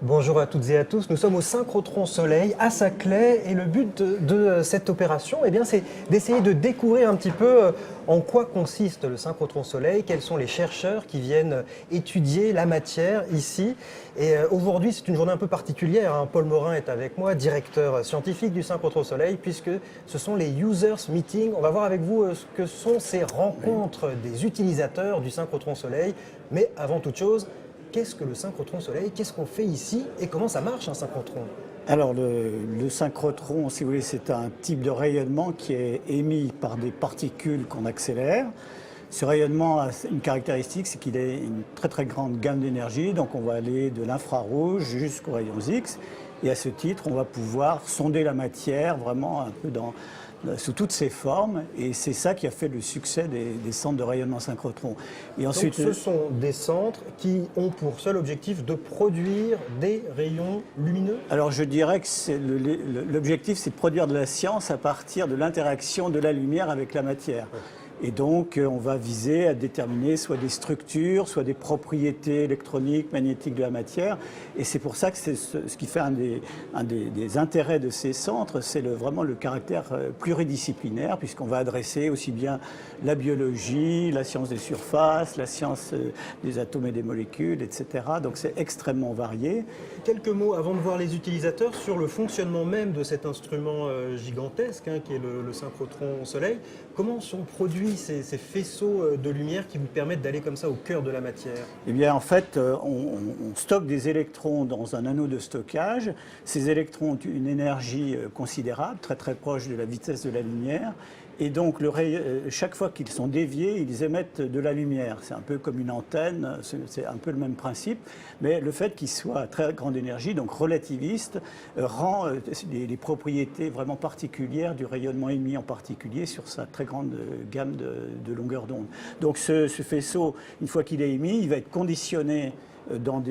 Bonjour à toutes et à tous, nous sommes au synchrotron Soleil à Saclay et le but de cette opération, c'est d'essayer de découvrir un petit peu en quoi consiste le synchrotron Soleil, quels sont les chercheurs qui viennent étudier la matière ici. Et aujourd'hui, c'est une journée un peu particulière, hein. Paul Morin est avec moi, directeur scientifique du synchrotron Soleil, puisque ce sont les Users Meeting. On va voir avec vous ce que sont ces rencontres des utilisateurs du synchrotron Soleil. Mais avant toute chose, qu'est-ce que le synchrotron Soleil? Qu'est-ce qu'on fait ici? Et comment ça marche un synchrotron? Alors le synchrotron, si vous voulez, c'est un type de rayonnement qui est émis par des particules qu'on accélère. Ce rayonnement a une caractéristique, c'est qu'il a une très très grande gamme d'énergie, donc on va aller de l'infrarouge jusqu'aux rayons X. Et à ce titre, on va pouvoir sonder la matière vraiment un peu sous toutes ses formes, et c'est ça qui a fait le succès des centres de rayonnement synchrotron. Et ensuite, donc ce sont des centres qui ont pour seul objectif de produire des rayons lumineux? alors je dirais que l'objectif, c'est de produire de la science à partir de l'interaction de la lumière avec la matière. Et donc, on va viser à déterminer soit des structures, soit des propriétés électroniques, magnétiques de la matière. Et c'est pour ça que c'est ce qui fait un des intérêts de ces centres, c'est vraiment le caractère pluridisciplinaire, puisqu'on va adresser aussi bien la biologie, la science des surfaces, la science des atomes et des molécules, etc. Donc, c'est extrêmement varié. Quelques mots avant de voir les utilisateurs sur le fonctionnement même de cet instrument gigantesque, hein, qui est le synchrotron Soleil. Comment sont produits ces faisceaux de lumière qui vous permettent d'aller comme ça au cœur de la matière? Eh bien, en fait, on stocke des électrons dans un anneau de stockage. Ces électrons ont une énergie considérable, très très proche de la vitesse de la lumière. Et donc, chaque fois qu'ils sont déviés, ils émettent de la lumière. C'est un peu comme une antenne, c'est un peu le même principe. Mais le fait qu'ils soient à très grande énergie, donc relativiste, rend les propriétés vraiment particulières du rayonnement émis en particulier sur sa très grande gamme de longueur d'onde. Donc, ce faisceau, une fois qu'il est émis, il va être conditionné dans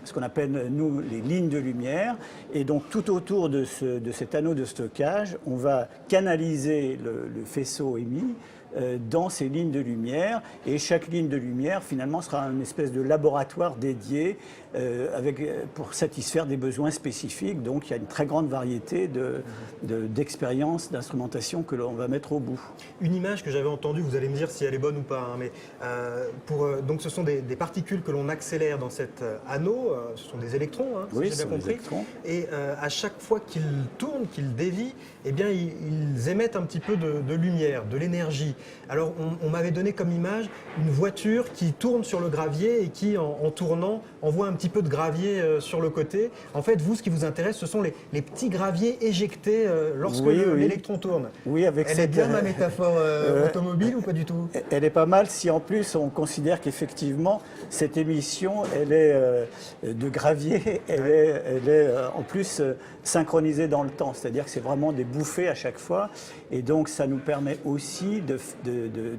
ce qu'on appelle, nous, les lignes de lumière. Et donc, tout autour de cet anneau de stockage, on va canaliser le faisceau émis dans ces lignes de lumière. Et chaque ligne de lumière, finalement, sera une espèce de laboratoire dédié pour satisfaire des besoins spécifiques. Donc, il y a une très grande variété d'expériences, d'instrumentation que l'on va mettre au bout. Une image que j'avais entendue, vous allez me dire si elle est bonne ou pas, hein, mais donc ce sont des particules que l'on accélère dans cet anneau, ce sont des électrons, hein, oui, si j'ai bien compris. Et à chaque fois qu'ils tournent, qu'ils dévient, ils émettent un petit peu de lumière, de l'énergie. Alors on m'avait donné comme image une voiture qui tourne sur le gravier et qui, en tournant, envoie un petit peu de gravier sur le côté. En fait, vous, ce qui vous intéresse, ce sont les petits graviers éjectés lorsque l'électron tourne. Oui, Elle est bien ma métaphore automobile ou pas du tout? Elle est pas mal si en plus on considère qu'effectivement cette émission, elle est de gravier, elle est en plus synchronisée dans le temps. C'est-à-dire que c'est vraiment des bouffées à chaque fois. Et donc ça nous permet aussi de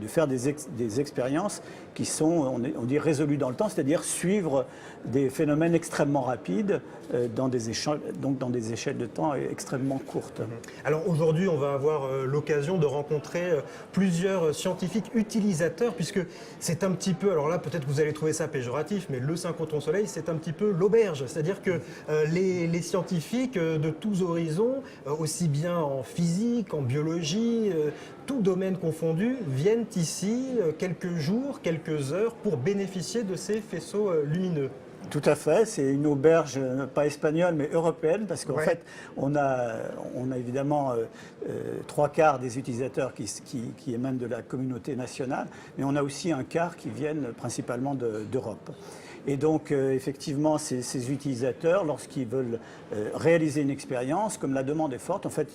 faire des expériences qui sont, on dit, résolues dans le temps, c'est-à-dire suivre des phénomènes extrêmement rapides dans des échelles de temps extrêmement courtes. Alors aujourd'hui, on va avoir l'occasion de rencontrer plusieurs scientifiques utilisateurs, puisque c'est un petit peu, alors là peut-être que vous allez trouver ça péjoratif, mais le synchrotron Soleil, c'est un petit peu l'auberge. C'est-à-dire que les scientifiques de tous horizons, aussi bien en physique, en biologie, tout domaine confondu, viennent ici quelques jours, quelques heures pour bénéficier de ces faisceaux lumineux. Tout à fait, c'est une auberge pas espagnole mais européenne, parce qu'en fait on a évidemment 3/4 des utilisateurs qui émanent de la communauté nationale, mais on a aussi un quart qui viennent principalement d'Europe. Et donc effectivement ces utilisateurs, lorsqu'ils veulent réaliser une expérience, comme la demande est forte, en fait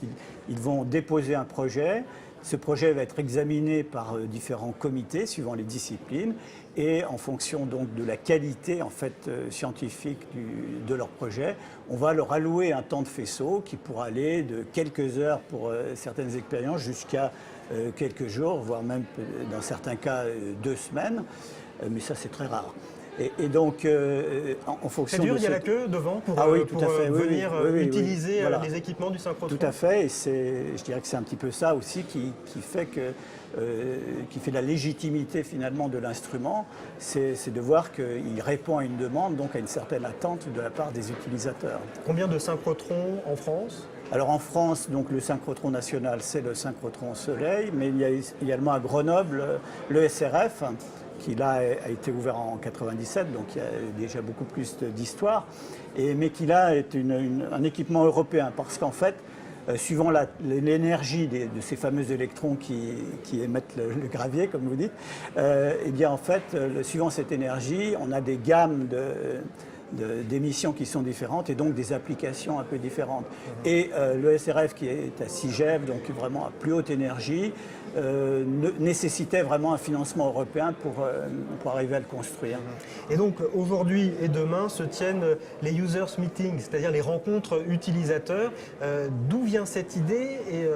ils vont déposer un projet. Ce projet va être examiné par différents comités suivant les disciplines, et en fonction donc de la qualité en fait scientifique de leur projet, on va leur allouer un temps de faisceau qui pourra aller de quelques heures pour certaines expériences jusqu'à quelques jours, voire même dans certains cas 2 semaines, mais ça c'est très rare. Et donc, en fonction c'est dur, de il y a la queue devant pour, Ah oui, tout à fait. venir utiliser Voilà. les équipements du synchrotron. Tout à fait, et je dirais que c'est un petit peu ça aussi qui fait qui fait la légitimité finalement de l'instrument, c'est de voir qu'il répond à une demande, donc à une certaine attente de la part des utilisateurs. Combien de synchrotrons en France ? Alors en France, donc, le synchrotron national, c'est le synchrotron Soleil, mais il y a également à Grenoble le SRF, qui là a été ouvert en 97, donc il y a déjà beaucoup plus d'histoire, mais qui là est un équipement européen, parce qu'en fait, suivant l'énergie de ces fameux électrons qui émettent le gravier, comme vous dites, eh bien en fait, suivant cette énergie, on a des gammes d'émissions qui sont différentes et donc des applications un peu différentes. Et le SRF qui est à 6 GeV, donc vraiment à plus haute énergie, nécessitait vraiment un financement européen pour arriver à le construire. Et donc aujourd'hui et demain se tiennent les users meetings, c'est-à-dire les rencontres utilisateurs. D'où vient cette idée et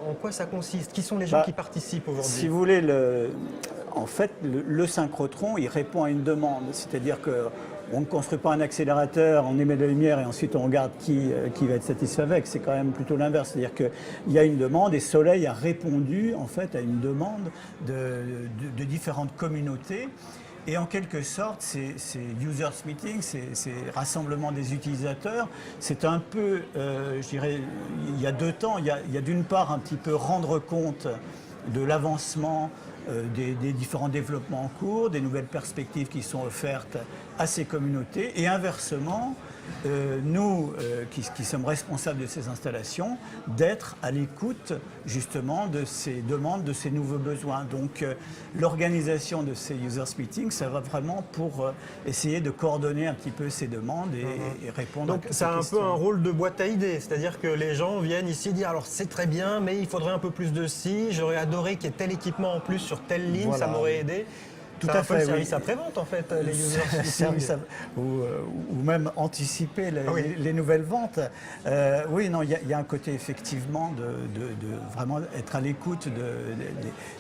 en quoi ça consiste? Qui sont les gens qui participent aujourd'hui? Si vous voulez, en fait, le synchrotron, il répond à une demande, c'est-à-dire que on ne construit pas un accélérateur, on émet de la lumière et ensuite on regarde qui va être satisfait avec. C'est quand même plutôt l'inverse. C'est-à-dire qu'il y a une demande et Soleil a répondu en fait à une demande de différentes communautés. Et en quelque sorte, ces users meetings, ces rassemblements des utilisateurs, c'est un peu, je dirais, il y a deux temps. Il y a d'une part un petit peu rendre compte de l'avancement des différents développements en cours, des nouvelles perspectives qui sont offertes à ces communautés. Et inversement, nous qui sommes responsables de ces installations, d'être à l'écoute justement de ces demandes, de ces nouveaux besoins. Donc l'organisation de ces users meetings, ça va vraiment pour essayer de coordonner un petit peu ces demandes et répondre donc, à ces questions. Donc c'est un peu un rôle de boîte à idées, c'est-à-dire que les gens viennent ici dire alors c'est très bien, mais il faudrait un peu plus de ci, j'aurais adoré qu'il y ait tel équipement en plus sur telle ligne, voilà. Ça m'aurait aidé. Tout à fait, le service après-vente en fait, les users ou même anticiper les nouvelles ventes. Oui, non, il y a un côté effectivement de vraiment être à l'écoute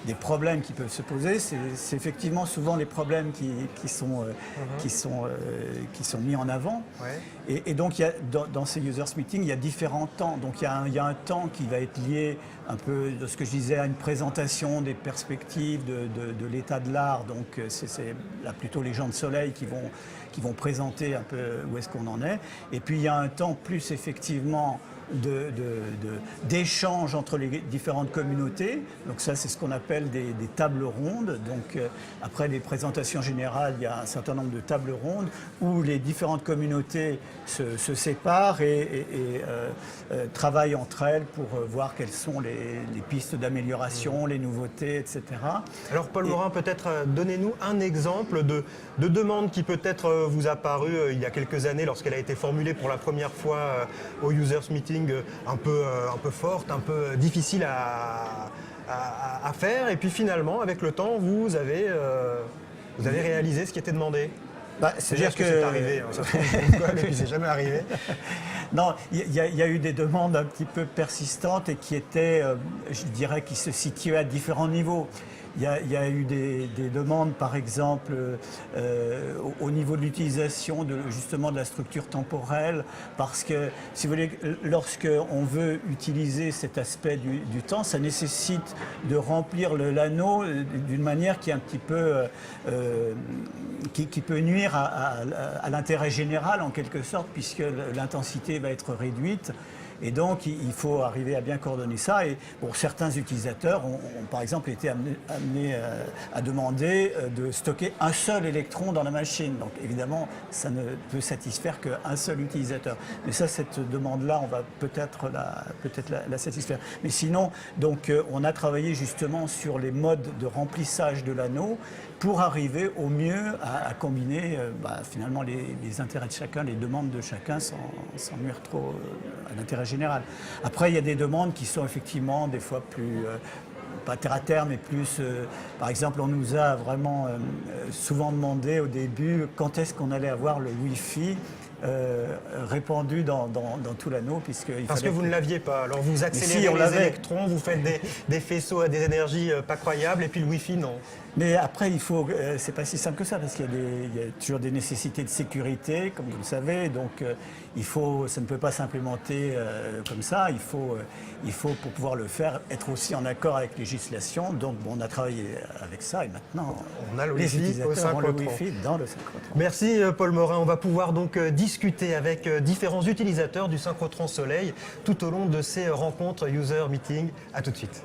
des problèmes qui peuvent se poser. C'est effectivement souvent les problèmes qui sont mis en avant. Ouais. Et donc dans ces users meetings, il y a différents temps. Donc il y a un temps qui va être lié un peu de ce que je disais à une présentation des perspectives de l'état de l'art. Donc c'est là plutôt les gens de Soleil qui vont présenter un peu où est-ce qu'on en est. Et puis il y a un temps plus effectivement d'échange entre les différentes communautés. Donc ça, c'est ce qu'on appelle des tables rondes. Donc après les présentations générales, il y a un certain nombre de tables rondes où les différentes communautés se séparent et travaillent entre elles pour voir quelles sont les pistes d'amélioration, les nouveautés, etc. Alors Paul Morin, peut-être donnez-nous un exemple de demande qui peut-être vous a paru il y a quelques années lorsqu'elle a été formulée pour la première fois au Users Meeting, un peu forte, un peu difficile à faire. Et puis finalement, avec le temps, vous avez réalisé ce qui était demandé. C'est-à-dire que c'est arrivé, hein, ça se trouve, et puis c'est jamais arrivé. Non, il y a eu des demandes un petit peu persistantes et qui étaient, je dirais, qui se situaient à différents niveaux. Il y a eu des demandes, par exemple, au niveau de l'utilisation justement de la structure temporelle, parce que, si vous voulez, lorsqu'on veut utiliser cet aspect du temps, ça nécessite de remplir l'anneau d'une manière qui est un petit peu, qui peut nuire à l'intérêt général, en quelque sorte, puisque l'intensité va être réduite. Et donc, il faut arriver à bien coordonner ça. Et pour certains utilisateurs ont par exemple été amenés à demander de stocker un seul électron dans la machine. Donc, évidemment, ça ne peut satisfaire qu'un seul utilisateur. Mais ça, cette demande-là, on va peut-être la satisfaire. Mais sinon, donc, on a travaillé justement sur les modes de remplissage de l'anneau pour arriver au mieux à combiner finalement les intérêts de chacun, les demandes de chacun sans nuire trop à l'intérêt général. Après, il y a des demandes qui sont effectivement des fois plus, pas terre à terre, mais plus, par exemple, on nous a vraiment souvent demandé au début quand est-ce qu'on allait avoir le Wi-Fi répandu dans tout l'anneau. Parce que vous ne l'aviez pas. Alors vous accélérez les électrons, vous faites des faisceaux à des énergies pas croyables, et puis le Wi-Fi, non. Mais après, c'est pas si simple que ça, parce qu'il y a toujours des nécessités de sécurité, comme vous le savez. Donc, ça ne peut pas s'implémenter comme ça. Il faut, pour pouvoir le faire, être aussi en accord avec la législation. Donc, on a travaillé avec ça, et maintenant, on a le les Wi-Fi utilisateurs ont le Wi-Fi dans le synchrotron. Merci Paul Morin. On va pouvoir donc discuter avec différents utilisateurs du synchrotron Soleil tout au long de ces rencontres User Meeting. À tout de suite.